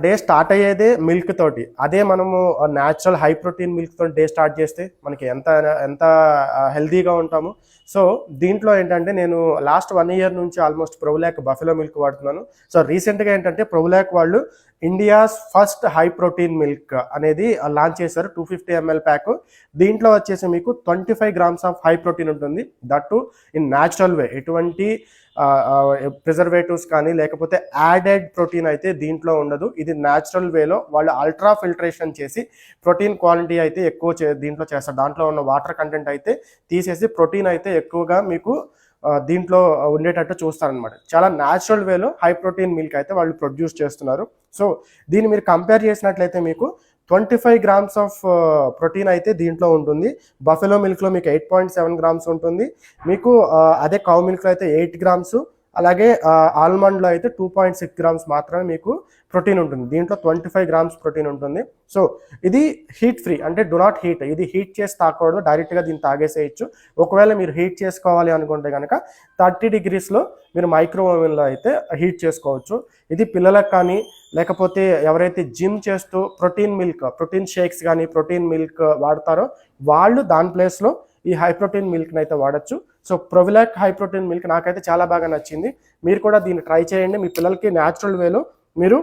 Day start అయ్యేదే milk తోటి. అదే మనము న్యాచురల్ హై ప్రోటీన్ మిల్క్ తోటి డే స్టార్ట్ చేస్తే మనకి ఎంత ఎంత హెల్తీగా ఉంటాము. సో దీంట్లో ఏంటంటే నేను లాస్ట్ 1 ఇయర్ నుంచి ఆల్మోస్ట్ ప్రొవిలాక్ బఫెలో మిల్క్ వాడుతున్నాను. సో రీసెంట్గా ఏంటంటే ప్రొవిలాక్ వాళ్ళు India's first high protein milk అనేది లాంచ్ చేశారు. 250 ml ప్యాక్. దీంట్లో వచ్చేసి మీకు 25 grams ఆఫ్ హై ప్రోటీన్ ఉంటుంది. That to in natural way. ఎటువంటి ప్రిజర్వేటివ్స్ కానీ లేకపోతే యాడెడ్ ప్రోటీన్ అయితే దీంట్లో ఉండదు. ఇది న్యాచురల్ వేలో వాళ్ళు అల్ట్రా ఫిల్టరేషన్ చేసి ప్రోటీన్ క్వాలిటీ అయితే ఎక్కువ దీంట్లో చేస్తారు. దాంట్లో ఉన్న వాటర్ కంటెంట్ అయితే తీసేసి ప్రోటీన్ అయితే ఎక్కువగా మీకు దీంట్లో ఉండేటట్టు చూస్తారనమాట. చాలా న్యాచురల్ వేలో హై ప్రోటీన్ మిల్క్ అయితే వాళ్ళు ప్రొడ్యూస్ చేస్తున్నారు. సో దీన్ని మీరు కంపేర్ చేసినట్లయితే మీకు 25 grams ఆఫ్ ప్రోటీన్ అయితే దీంట్లో ఉంటుంది. బఫెలో మిల్క్లో మీకు 8.7 grams ఉంటుంది. మీకు అదే కౌ మిల్క్లో అయితే 8 grams, అలాగే ఆల్మండ్లో అయితే 2.6 grams మాత్రమే మీకు ప్రోటీన్ ఉంటుంది. దీంట్లో 25 grams ప్రోటీన్ ఉంటుంది. సో ఇది హీట్ ఫ్రీ, అంటే డు నాట్ హీట్. ఇది హీట్ చేసి తాగకూడదు, డైరెక్ట్గా దీన్ని తాగేసేయచ్చు. ఒకవేళ మీరు హీట్ చేసుకోవాలి అనుకుంటే కనుక 30 degreesలో మీరు మైక్రో ఓవెన్లో అయితే హీట్ చేసుకోవచ్చు. ఇది పిల్లలకు కానీ లేకపోతే ఎవరైతే జిమ్ చేస్తూ ప్రోటీన్ షేక్స్ కానీ ప్రోటీన్ మిల్క్ వాడతారో వాళ్ళు దాని ప్లేస్లో ఈ హై ప్రోటీన్ మిల్క్ని అయితే వాడచ్చు. సో ప్రొవిలాక్ హై ప్రోటీన్ మిల్క్ నాకైతే చాలా బాగా నచ్చింది. మీరు కూడా దీన్ని ట్రై చేయండి. మీ పిల్లలకి న్యాచురల్ వేలో మీరు